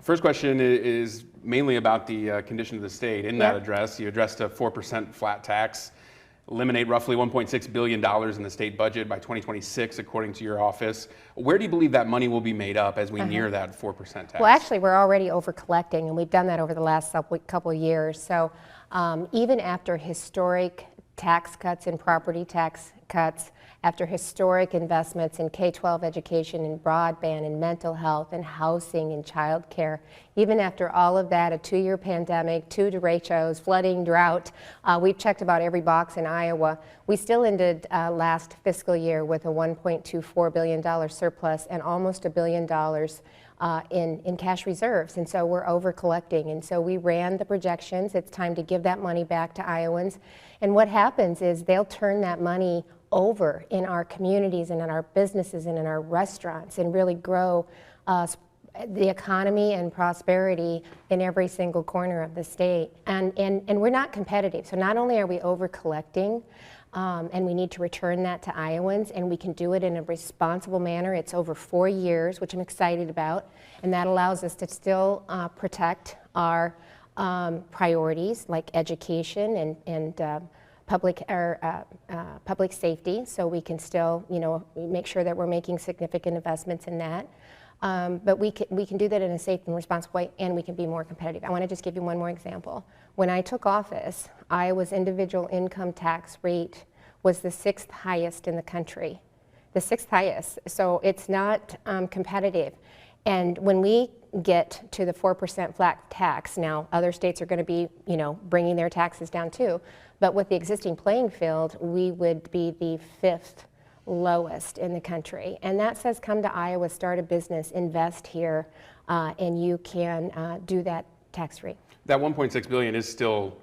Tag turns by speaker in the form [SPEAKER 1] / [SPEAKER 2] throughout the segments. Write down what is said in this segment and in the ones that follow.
[SPEAKER 1] First question is mainly about the condition of the state. In that address, you addressed a 4% flat tax, eliminate roughly $1.6 billion in the state budget by 2026, according to your office. Where do you believe that money will be made up as we near that 4% tax?
[SPEAKER 2] Well, actually, we're already over collecting, and we've done that over the last couple of years. So even after historic tax cuts and property tax cuts, after historic investments in K-12 education and broadband and mental health and housing and child care, even after all of that, a 2-year pandemic, 2 derechos, flooding, drought, we've checked about every box in Iowa. We still ended last fiscal year with a $1.24 billion surplus and almost $1 billion in cash reserves, and so we're over collecting. And so we ran the projections. It's time to give that money back to Iowans. And what happens is they'll turn that money over in our communities and in our businesses and in our restaurants and really grow the economy and prosperity in every single corner of the state. And we're not competitive. So not only are we over collecting, and we need to return that to Iowans, and we can do it in a responsible manner. It's over 4 years, which I'm excited about, and that allows us to still protect our priorities like education and public safety, so we can still, make sure that we're making significant investments in that. But we can do that in a safe and responsible way, and we can be more competitive. I want to just give you one more example. When I took office, Iowa's individual income tax rate was the 6th highest in the country, the 6th highest. So it's not competitive. And when we get to the 4% flat tax, now other states are going to be, bringing their taxes down too. But with the existing playing field, we would be the 5th lowest in the country. And that says come to Iowa, start a business, invest here, and you can do that tax-free.
[SPEAKER 1] That $1.6 billion is still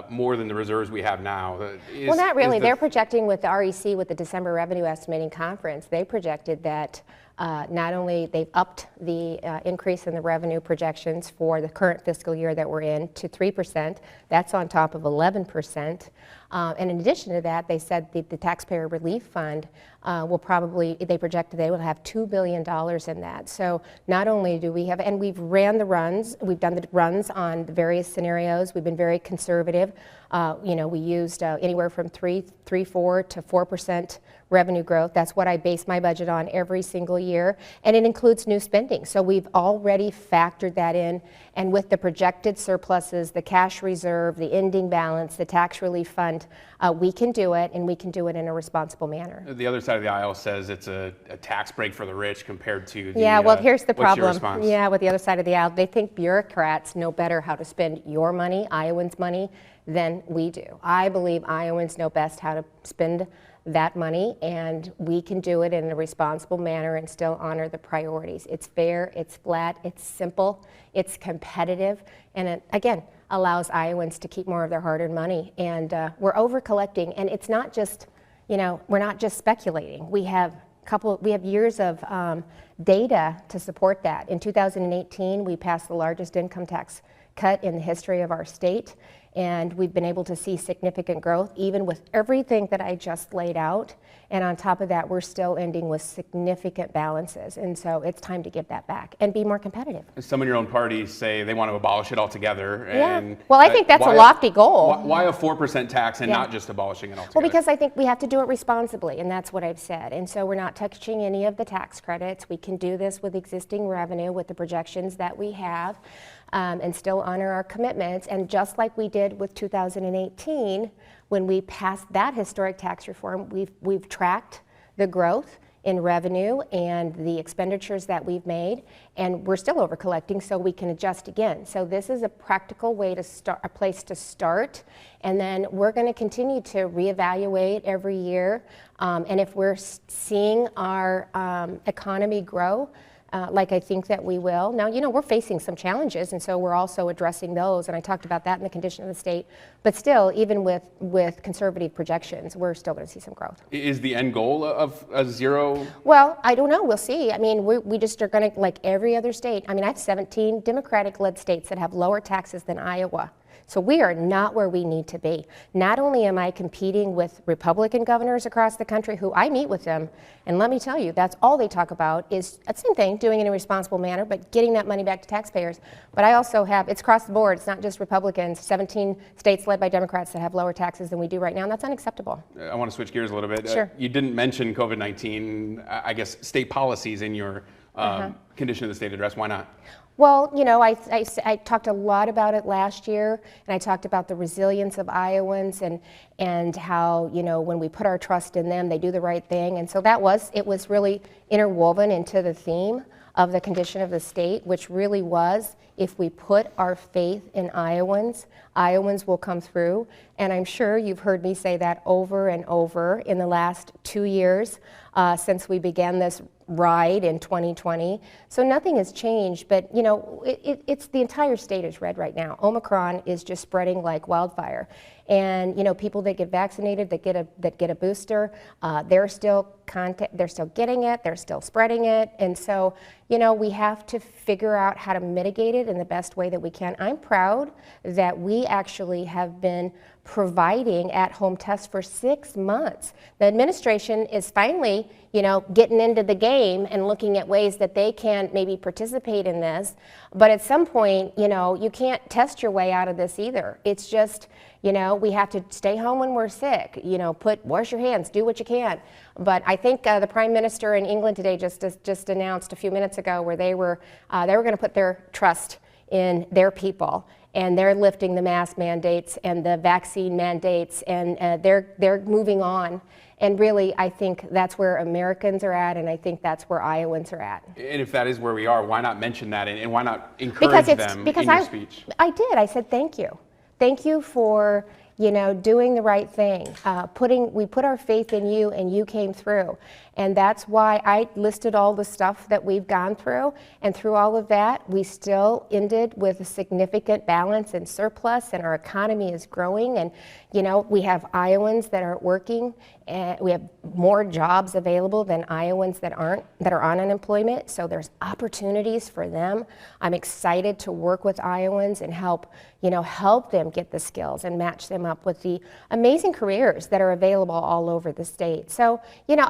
[SPEAKER 1] more than the reserves we have now.
[SPEAKER 2] Well, not really. They're projecting with the REC, with the December Revenue Estimating Conference, they projected that not only they've upped the increase in the revenue projections for the current fiscal year that we're in to 3%. That's on top of 11%. And in addition to that, they said the Taxpayer Relief Fund they projected they will have $2 billion in that. So not only do we have, and we've done the runs on the various scenarios. We've been very conservative. We used anywhere from 3.4 to 4% revenue growth. That's what I base my budget on every single year, and it includes new spending. So we've already factored that in, and with the projected surpluses, the cash reserve, the ending balance, the tax relief fund, we can do it, and we can do it in a responsible manner.
[SPEAKER 1] The other side of the aisle says it's a tax break for the rich compared to the,
[SPEAKER 2] yeah, well, here's the problem.
[SPEAKER 1] What's your response?
[SPEAKER 2] Yeah, with the other side of the aisle, they think bureaucrats know better how to spend your money, Iowans' money, than we do. I believe Iowans know best how to spend that money, and we can do it in a responsible manner and still honor the priorities. It's fair, it's flat, it's simple, it's competitive, and it, again, allows Iowans to keep more of their hard-earned money. And we're over collecting, and it's not just, we're not just speculating. We have years of data to support that. In 2018, we passed the largest income tax cut in the history of our state, and we've been able to see significant growth even with everything that I just laid out. And on top of that, we're still ending with significant balances, and so it's time to give that back and be more competitive.
[SPEAKER 1] Some in your own party say they want to abolish it altogether.
[SPEAKER 2] Yeah.
[SPEAKER 1] And
[SPEAKER 2] well, I think that's a lofty goal.
[SPEAKER 1] Why a 4% tax and not just abolishing it altogether?
[SPEAKER 2] Well, because I think we have to do it responsibly, and that's what I've said. And so we're not touching any of the tax credits. We can do this with existing revenue, with the projections that we have, and still honor our commitments. And just like we did with 2018, when we passed that historic tax reform, we've tracked the growth in revenue and the expenditures that we've made, and we're still over collecting, so we can adjust again. So this is a practical way to start, a place to start, and then we're going to continue to reevaluate every year. And if we're seeing our economy grow, like I think that we will. Now, we're facing some challenges, and so we're also addressing those, and I talked about that in the condition of the state. But still, even with conservative projections, we're still going to see some growth.
[SPEAKER 1] Is the end goal of a zero?
[SPEAKER 2] Well, I don't know. We'll see. I mean, we just are going to, like every other state. I mean, I have 17 Democratic-led states that have lower taxes than Iowa. So we are not where we need to be. Not only am I competing with Republican governors across the country who I meet with them, and let me tell you, that's all they talk about is the same thing, doing it in a responsible manner, but getting that money back to taxpayers. But I also have, it's across the board, it's not just Republicans, 17 states led by Democrats that have lower taxes than we do right now, and that's unacceptable.
[SPEAKER 1] I want to switch gears a little bit.
[SPEAKER 2] Sure.
[SPEAKER 1] You didn't mention COVID-19, I guess, state policies in your condition of the state address. Why not?
[SPEAKER 2] Well, you know, I talked a lot about it last year, and I talked about the resilience of Iowans and how, you know, when we put our trust in them, they do the right thing. And so it was really interwoven into the theme of the condition of the state, which really was, if we put our faith in Iowans, Iowans will come through. And I'm sure you've heard me say that over and over in the last 2 years since we began this ride in 2020. So nothing has changed, but you know, it's the entire state is red right now. Omicron is just spreading like wildfire. And you know, people that get vaccinated, that get a booster, they're still getting it, they're still spreading it. And so, you know, we have to figure out how to mitigate it in the best way that we can. I'm proud that we actually have been providing at-home tests for 6 months. The administration is finally, you know, getting into the game and looking at ways that they can maybe participate in this. But at some point, you know, you can't test your way out of this either. It's just, you know, we have to stay home when we're sick, you know, wash your hands, do what you can. But I think the Prime Minister in England today just announced a few minutes ago where they were going to put their trust in their people, and they're lifting the mask mandates and the vaccine mandates, and they're moving on. And really, I think that's where Americans are at, and I think that's where Iowans are at.
[SPEAKER 1] And if that is where we are, why not mention that, and why not encourage them in your speech?
[SPEAKER 2] I did. I said thank you. Thank you for, you know, doing the right thing. We put our faith in you, and you came through. And that's why I listed all the stuff that we've gone through. And through all of that, we still ended with a significant balance and surplus, and our economy is growing. And, you know, we have Iowans that are working, and we have more jobs available than Iowans that are on unemployment. So there's opportunities for them. I'm excited to work with Iowans and help them get the skills and match them up with the amazing careers that are available all over the state. So, you know,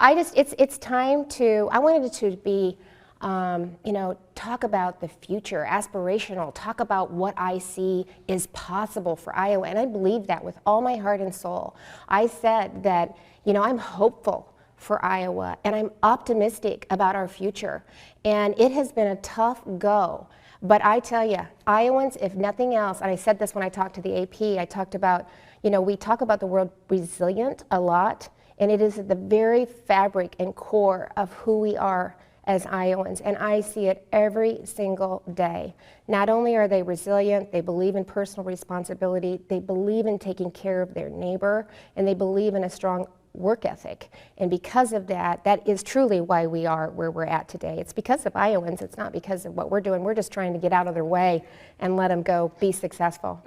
[SPEAKER 2] it's time I wanted it to be, you know, talk about the future, aspirational, talk about what I see is possible for Iowa. And I believe that with all my heart and soul. I said that, you know, I'm hopeful for Iowa, and I'm optimistic about our future. And it has been a tough go. But I tell you, Iowans, if nothing else, and I said this when I talked to the AP, I talked about, you know, we talk about the word resilient a lot, and it is at the very fabric and core of who we are as Iowans, and I see it every single day. Not only are they resilient, they believe in personal responsibility, they believe in taking care of their neighbor, and they believe in a strong work ethic. And because of that, that is truly why we are where we're at today. It's because of Iowans, it's not because of what we're doing. We're just trying to get out of their way and let them go be successful.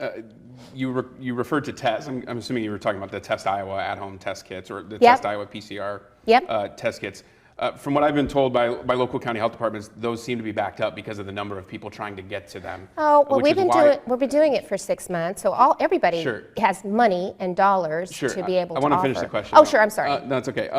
[SPEAKER 1] You referred to tests. I'm assuming you were talking about the Test Iowa at-home test kits, or the
[SPEAKER 2] Yep.
[SPEAKER 1] Test Iowa PCR
[SPEAKER 2] Yep.
[SPEAKER 1] test kits. From what I've been told by local county health departments, those seem to be backed up because of the number of people trying to get to them.
[SPEAKER 2] Oh, well, we've been doing it for 6 months, so everybody
[SPEAKER 1] Sure.
[SPEAKER 2] has money and dollars
[SPEAKER 1] Sure.
[SPEAKER 2] to be able to
[SPEAKER 1] I want to
[SPEAKER 2] offer.
[SPEAKER 1] finish the question.
[SPEAKER 2] Oh, sure, I'm sorry.
[SPEAKER 1] No, it's okay.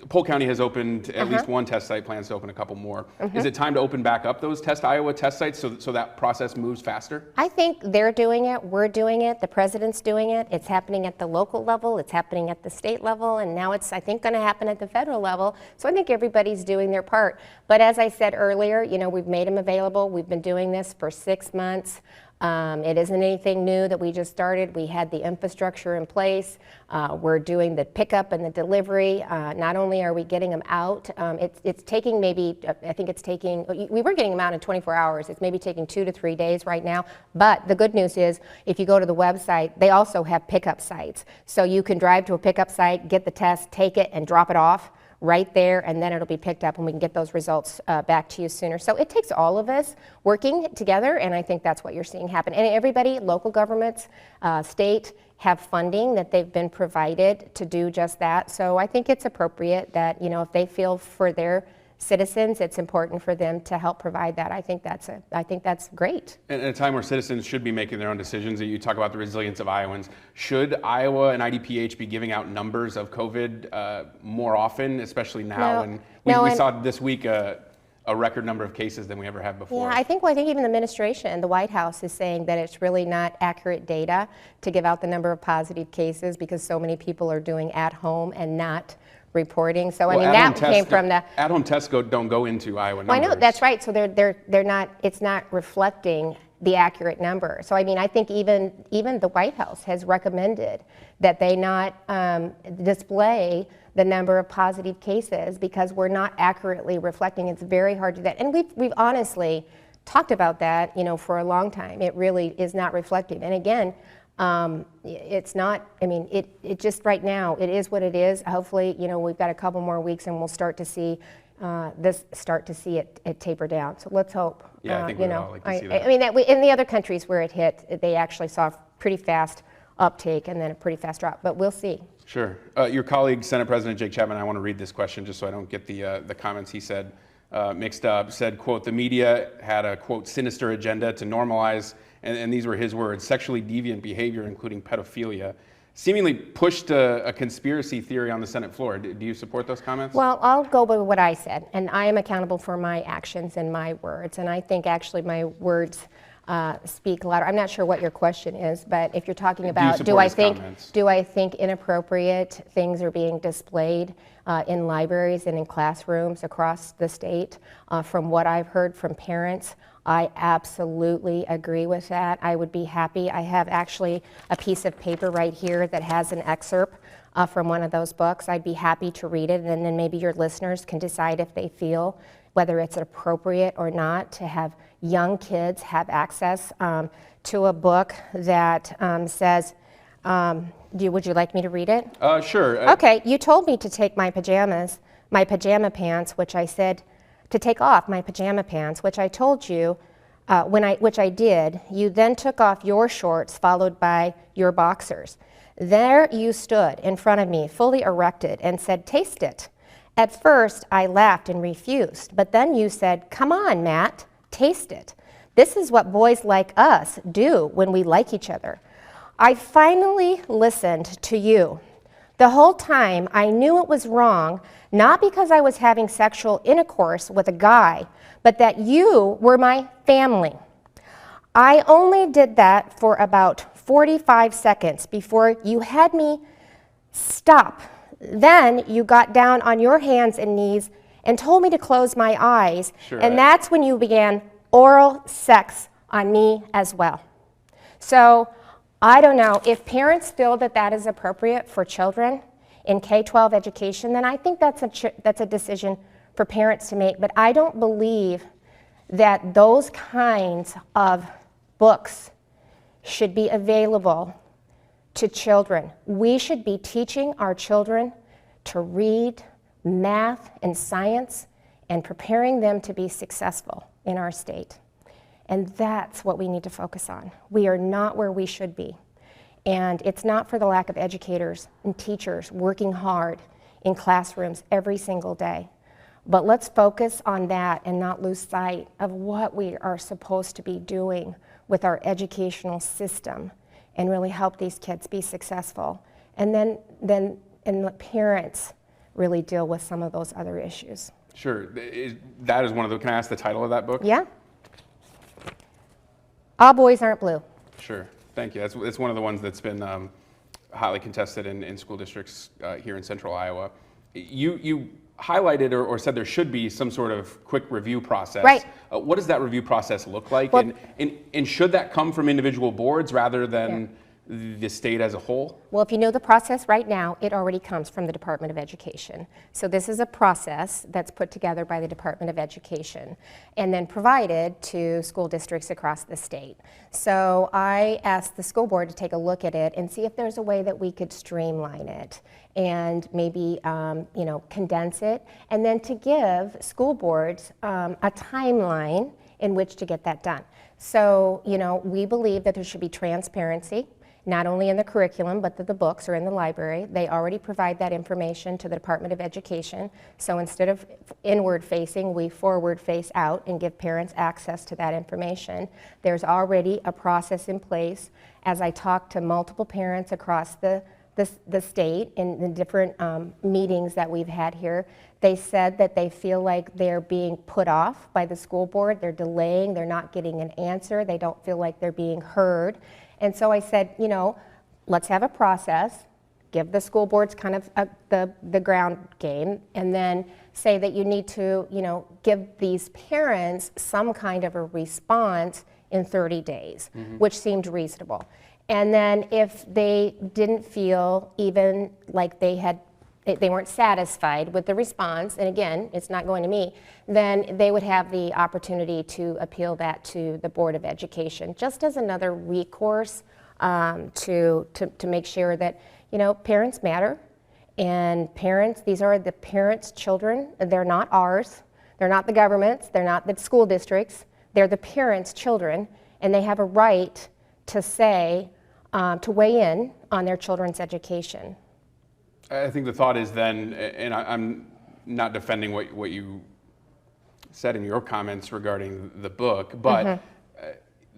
[SPEAKER 1] Polk County has opened at least one test site, plans to open a couple more. Is it time to open back up those Test Iowa test sites so that process moves faster?
[SPEAKER 2] I think they're doing it, we're doing it, the president's doing it. It's happening at the local level, it's happening at the state level, and now it's, I think, going to happen at the federal level. So I think everybody's doing their part. But as I said earlier, you know, we've made them available. We've been doing this for 6 months. It isn't anything new that we just started. We had the infrastructure in place. We're doing the pickup and the delivery. Not only are we getting them out, it's taking maybe, I think it's taking, we were getting them out in 24 hours. It's maybe taking 2 to 3 days right now. But the good news is, if you go to the website, they also have pickup sites. So you can drive to a pickup site, get the test, take it, and drop it off right there, and then it'll be picked up and we can get those results back to you sooner. So it takes all of us working together, and I think that's what you're seeing happen. And everybody, local governments, state, have funding that they've been provided to do just that. So I think it's appropriate that, you know, if they feel for their citizens, it's important for them to help provide that. I think that's great.
[SPEAKER 1] And at a time where citizens should be making their own decisions, you talk about the resilience of Iowans. Should Iowa and IDPH be giving out numbers of COVID more often, especially now? And we saw this week a record number of cases than we ever have before.
[SPEAKER 2] Yeah, I think even the administration, the White House is saying that it's really not accurate data to give out the number of positive cases because so many people are doing at home and not reporting. So I mean, that came from the
[SPEAKER 1] at-home tests don't go into Iowa numbers.
[SPEAKER 2] Well, I know that's right. So they're not. It's not reflecting the accurate number. So I mean, I think even the White House has recommended that they not display the number of positive cases because we're not accurately reflecting. It's very hard to do that, and we've honestly talked about that, for a long time. It really is not reflective. And again, it's not, I mean, it just right now, it is what it is. Hopefully, we've got a couple more weeks and we'll start to see it taper down. So let's hope.
[SPEAKER 1] Yeah, I think we'd all like to see that.
[SPEAKER 2] I mean, in the other countries where it hit, they actually saw a pretty fast uptake and then a pretty fast drop, but we'll see.
[SPEAKER 1] Sure. Your colleague, Senate President Jake Chapman, I want to read this question just so I don't get the comments he said mixed up, said, quote, the media had a, quote, sinister agenda to normalize, and these were his words, sexually deviant behavior, including pedophilia, seemingly pushed a conspiracy theory on the Senate floor. Do you support those comments?
[SPEAKER 2] Well, I'll go by what I said, and I am accountable for my actions and my words, and I think actually my words speak louder. I'm not sure what your question is, but if you're talking about do I think inappropriate things are being displayed in libraries and in classrooms across the state, from what I've heard from parents, I absolutely agree with that. I would be happy. I have actually a piece of paper right here that has an excerpt from one of those books. I'd be happy to read it, and then maybe your listeners can decide if they feel whether it's appropriate or not to have young kids have access to a book that says, would you like me to read it?
[SPEAKER 1] Sure.
[SPEAKER 2] Okay, you told me to take my pajama pants, which I said to take off my pajama pants, which I told you, which I did. You then took off your shorts, followed by your boxers. There you stood in front of me, fully erected, and said, taste it. At first, I laughed and refused, but then you said, come on, Matt, taste it. This is what boys like us do when we like each other. I finally listened to you. The whole time, I knew it was wrong, not because I was having sexual intercourse with a guy, but that you were my family. I only did that for about 45 seconds before you had me stop. Then you got down on your hands and knees and told me to close my eyes,
[SPEAKER 1] sure,
[SPEAKER 2] and that's when you began oral sex on me as well. So I don't know, if parents feel that that is appropriate for children in K-12 education, then I think that's a decision for parents to make, but I don't believe that those kinds of books should be available to children. We should be teaching our children to read math and science and preparing them to be successful in our state. And that's what we need to focus on. We are not where we should be. And it's not for the lack of educators and teachers working hard in classrooms every single day. But let's focus on that and not lose sight of what we are supposed to be doing with our educational system and really help these kids be successful. And then let parents really deal with some of those other issues.
[SPEAKER 1] Sure. That is one of the, can I ask the title of that book?
[SPEAKER 2] Yeah. All Boys Aren't Blue.
[SPEAKER 1] Sure. Thank you. It's one of the ones that's been hotly contested in school districts here in central Iowa. You highlighted or said there should be some sort of quick review process.
[SPEAKER 2] Right.
[SPEAKER 1] What does that review process look like?
[SPEAKER 2] Well,
[SPEAKER 1] and should that come from individual boards rather than the state as a whole?
[SPEAKER 2] Well, if you know the process right now, it already comes from the Department of Education. So this is a process that's put together by the Department of Education and then provided to school districts across the state. So I asked the school board to take a look at it and see if there's a way that we could streamline it and maybe condense it, and then to give school boards a timeline in which to get that done. So we believe that there should be transparency not only in the curriculum, but that the books are in the library. They already provide that information to the Department of Education. So instead of inward facing, we forward face out and give parents access to that information. There's already a process in place. As I talk to multiple parents across the state in the different meetings that we've had here, they said that they feel like they're being put off by the school board. They're delaying, they're not getting an answer, they don't feel like they're being heard. And so I said, you know, let's have a process, give the school boards kind of the ground game, and then say that you need to, you know, give these parents some kind of a response in 30 days, which seemed reasonable. And then if they didn't feel even like they weren't satisfied with the response, and again, it's not going to me, then they would have the opportunity to appeal that to the Board of Education, just as another recourse to make sure that, you know, parents matter, and parents, these are the parents' children, they're not ours, they're not the government's, they're not the school districts, they're the parents' children, and they have a right to say, to weigh in on their children's education.
[SPEAKER 1] I think the thought is then, and I'm not defending what you said in your comments regarding the book, but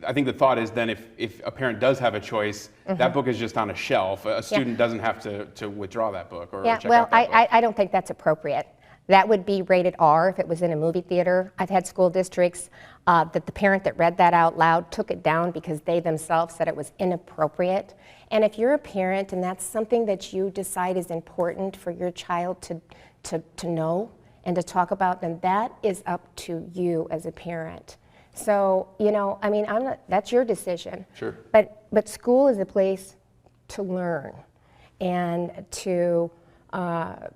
[SPEAKER 1] I think the thought is then if a parent does have a choice, that book is just on a shelf. A student doesn't have to withdraw that book or check out that book.
[SPEAKER 2] I don't think that's appropriate. That would be rated R if it was in a movie theater. I've had school districts that the parent that read that out loud took it down because they themselves said it was inappropriate. And if you're a parent and that's something that you decide is important for your child to know and to talk about, then that is up to you as a parent. So, you know, I mean, that's your decision.
[SPEAKER 1] Sure.
[SPEAKER 2] But school is a place to learn and to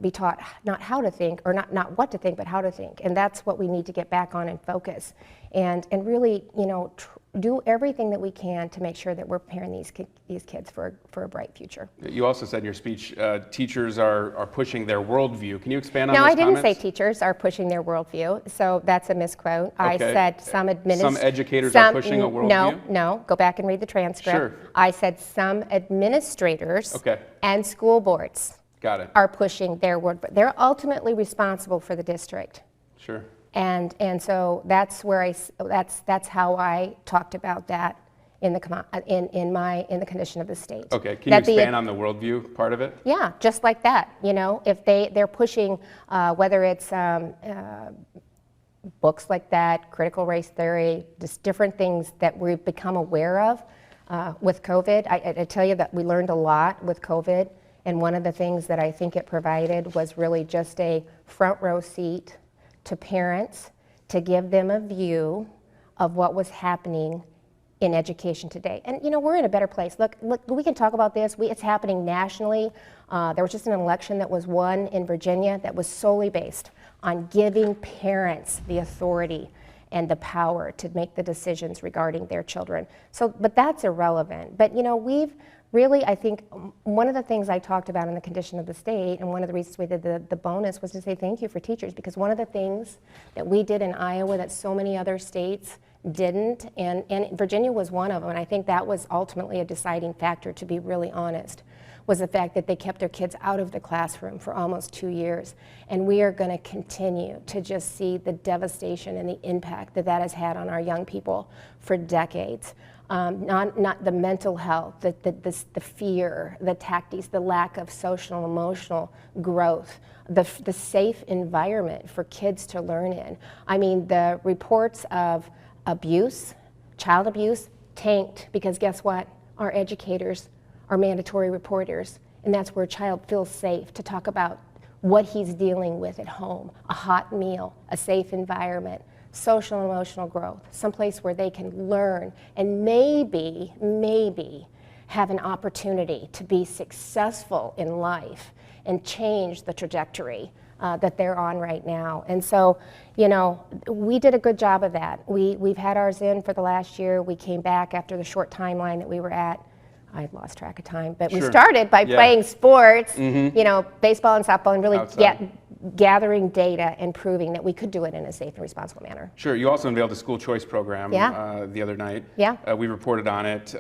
[SPEAKER 2] be taught not how to think, or not what to think, but how to think. And that's what we need to get back on and focus. And really, you know, do everything that we can to make sure that we're preparing these kids for a bright future.
[SPEAKER 1] You also said in your speech, teachers are pushing their worldview. Can you expand on
[SPEAKER 2] No,
[SPEAKER 1] those
[SPEAKER 2] I didn't
[SPEAKER 1] comments?
[SPEAKER 2] say teachers are pushing their worldview, so that's a misquote. I
[SPEAKER 1] Okay.
[SPEAKER 2] said some
[SPEAKER 1] Some educators are pushing a worldview?
[SPEAKER 2] No, go back and read the transcript.
[SPEAKER 1] Sure.
[SPEAKER 2] I said some administrators
[SPEAKER 1] Okay.
[SPEAKER 2] and school boards
[SPEAKER 1] Got it.
[SPEAKER 2] are pushing their worldview. They're ultimately responsible for the district.
[SPEAKER 1] Sure.
[SPEAKER 2] And so that's where that's how I talked about that in the condition of the state.
[SPEAKER 1] Okay. Can you expand on the worldview part of it?
[SPEAKER 2] Yeah, just like that. You know, if they're pushing whether it's books like that, critical race theory, just different things that we've become aware of with COVID. I tell you that we learned a lot with COVID, and one of the things that I think it provided was really just a front row seat to parents to give them a view of what was happening in education today. And you know, we're in a better place. Look, we can talk about this. It's happening nationally. There was just an election that was won in Virginia that was solely based on giving parents the authority and the power to make the decisions regarding their children. So, but that's irrelevant. But you know, we've really, I think, one of the things I talked about in the condition of the state, and one of the reasons we did the bonus, was to say thank you for teachers, because one of the things that we did in Iowa that so many other states didn't, and Virginia was one of them, and I think that was ultimately a deciding factor, to be really honest, was the fact that they kept their kids out of the classroom for almost 2 years. And we are going to continue to just see the devastation and the impact that has had on our young people for decades. Not the mental health, the fear, the tactics, the lack of social and emotional growth, the safe environment for kids to learn in. I mean, the reports of abuse, child abuse, tanked because guess what? Our educators are mandatory reporters, and that's where a child feels safe to talk about what he's dealing with at home, a hot meal, a safe environment, social and emotional growth, someplace where they can learn and maybe have an opportunity to be successful in life and change the trajectory that they're on right now. And so, you know, we did a good job of that. We've had ours in for the last year. We came back after the short timeline that we were at. I lost track of time, but we started by playing sports, you know, baseball and softball, and really gathering data and proving that we could do it in a safe and responsible manner.
[SPEAKER 1] Sure. You also unveiled a school choice program the other night.
[SPEAKER 2] Yeah.
[SPEAKER 1] We reported on it.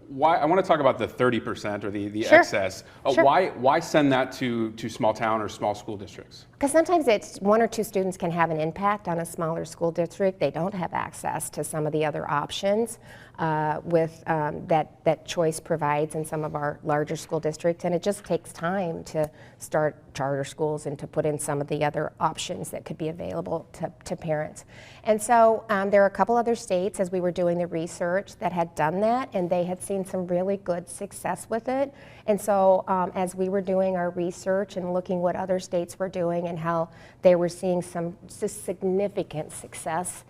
[SPEAKER 1] why, I want to talk about the 30% or the
[SPEAKER 2] Sure.
[SPEAKER 1] excess.
[SPEAKER 2] Sure.
[SPEAKER 1] Why send that to small town or small school districts?
[SPEAKER 2] Because sometimes it's one or two students can have an impact on a smaller school district. They don't have access to some of the other options that choice provides in some of our larger school districts, and it just takes time to start charter schools and to put in some of the other options that could be available to parents. And so there are a couple other states, as we were doing the research, that had done that, and they had seen some really good success with it. And so as we were doing our research and looking what other states were doing and how they were seeing some significant success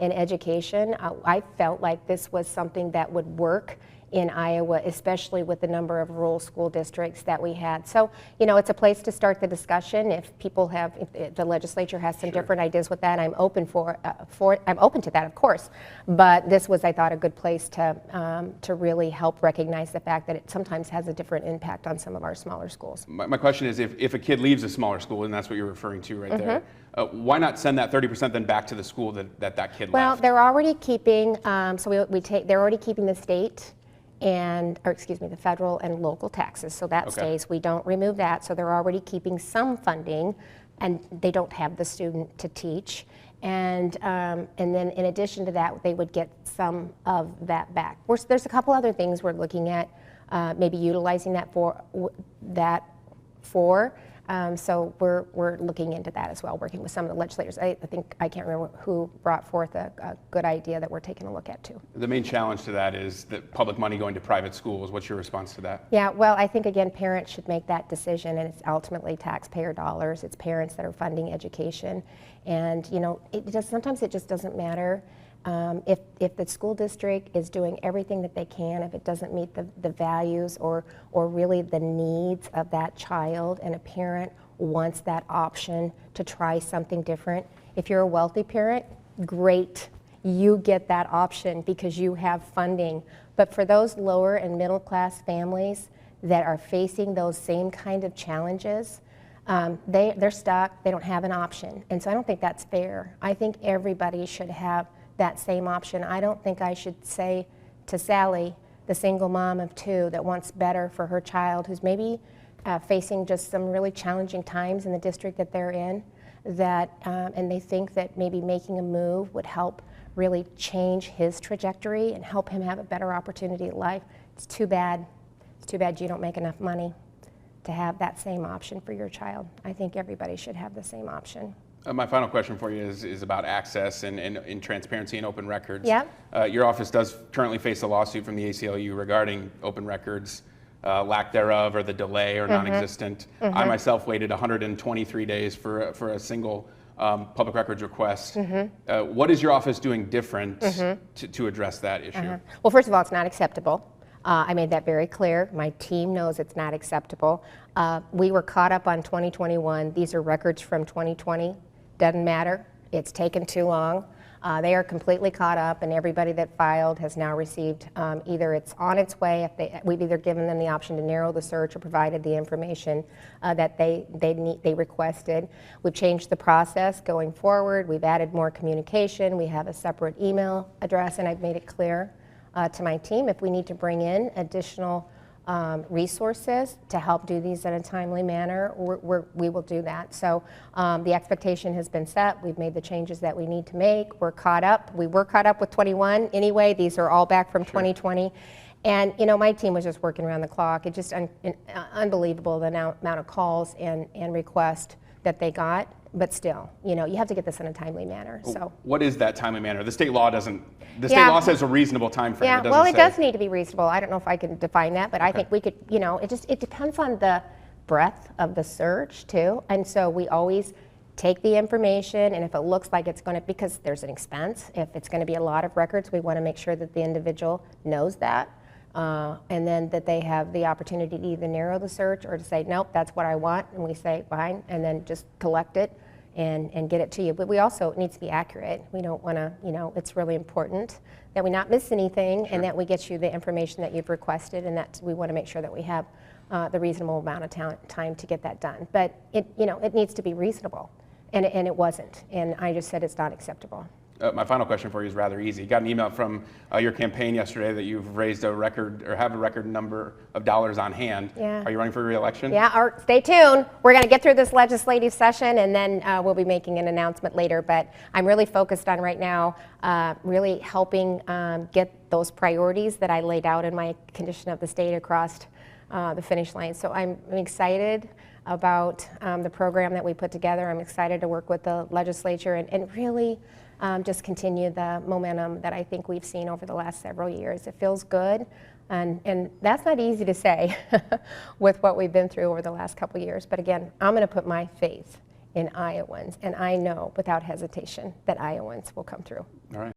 [SPEAKER 2] in education, I felt like this was something that would work in Iowa, especially with the number of rural school districts that we had. So, you know, it's a place to start the discussion. If people have, if the legislature has some different ideas with that, I'm open I'm open to that, of course. But this was, I thought, a good place to really help recognize the fact that it sometimes has a different impact on some of our smaller schools.
[SPEAKER 1] My question is, if a kid leaves a smaller school, and that's what you're referring to right there, why not send that 30% then back to the school that kid
[SPEAKER 2] Well,
[SPEAKER 1] left?
[SPEAKER 2] they're already keeping, they're already keeping the state the federal and local taxes, so that stays. We don't remove that, so they're already keeping some funding, and they don't have the student to teach. And then in addition to that, they would get some of that back. There's a couple other things we're looking at, maybe utilizing that for. So we're looking into that as well, working with some of the legislators. I think, I can't remember who brought forth a good idea that we're taking a look at too.
[SPEAKER 1] The main challenge to that is that public money going to private schools. What's your response to that?
[SPEAKER 2] Yeah, well, I think, again, parents should make that decision, and it's ultimately taxpayer dollars. It's parents that are funding education. And, you know, sometimes it just doesn't matter. If the school district is doing everything that they can, if it doesn't meet the values or really the needs of that child, and a parent wants that option to try something different, if you're a wealthy parent, great, you get that option because you have funding. But for those lower and middle class families that are facing those same kind of challenges, they're stuck, they don't have an option. And so I don't think that's fair. I think everybody should have that same option. I don't think I should say to Sally, the single mom of two that wants better for her child, who's maybe facing just some really challenging times in the district that they're in, and they think that maybe making a move would help really change his trajectory and help him have a better opportunity at life. It's too bad. It's too bad you don't make enough money to have that same option for your child. I think everybody should have the same option.
[SPEAKER 1] My final question for you is about access and transparency and open records.
[SPEAKER 2] Yeah.
[SPEAKER 1] Your office does currently face a lawsuit from the ACLU regarding open records, lack thereof, or the delay or non-existent. I myself waited 123 days for a single public records request. What is your office doing different to address that issue?
[SPEAKER 2] Well, first of all, it's not acceptable. I made that very clear. My team knows it's not acceptable. We were caught up on 2021. These are records from 2020. Doesn't matter. It's taken too long. They are completely caught up, and everybody that filed has now received, either it's on its way, we've either given them the option to narrow the search or provided the information that they requested. We've changed the process going forward. We've added more communication. We have a separate email address, and I've made it clear to my team if we need to bring in additional resources to help do these in a timely manner, we will do that. So the expectation has been set. We've made the changes that we need to make. We're caught up. We were caught up with 21 anyway. These are all back from 2020. And, you know, my team was just working around the clock. It's just unbelievable the amount of calls and requests that they got. But still, you know, you have to get this in a timely manner. So
[SPEAKER 1] what is that timely manner? The state law doesn't. The state law says a reasonable time frame.
[SPEAKER 2] Yeah,
[SPEAKER 1] It doesn't
[SPEAKER 2] well, it
[SPEAKER 1] say.
[SPEAKER 2] does need to be reasonable. I don't know if I can define that, but I think we could, you know, it depends on the breadth of the search too. And so we always take the information, and if it looks like it's going to, because there's an expense, if it's going to be a lot of records, we want to make sure that the individual knows that. And then that they have the opportunity to either narrow the search or to say, nope, that's what I want, and we say, fine, and then just collect it and get it to you. But we also need to be accurate. We don't want to, you know, it's really important that we not miss anything and that we get you the information that you've requested, and that we want to make sure that we have the reasonable amount of time to get that done. But it, you know, it needs to be reasonable, and it wasn't. And I just said it's not acceptable.
[SPEAKER 1] My final question for you is rather easy. Got an email from your campaign yesterday that you've raised a record, or have a record number of dollars on hand.
[SPEAKER 2] Yeah.
[SPEAKER 1] Are you running for re-election?
[SPEAKER 2] Yeah, stay tuned. We're going to get through this legislative session, and then we'll be making an announcement later. But I'm really focused on right now really helping get those priorities that I laid out in my condition of the state across the finish line. So I'm excited about the program that we put together. I'm excited to work with the legislature and really just continue the momentum that I think we've seen over the last several years. It feels good, and that's not easy to say with what we've been through over the last couple years. But again, I'm going to put my faith in Iowans, and I know without hesitation that Iowans will come through.
[SPEAKER 1] All right.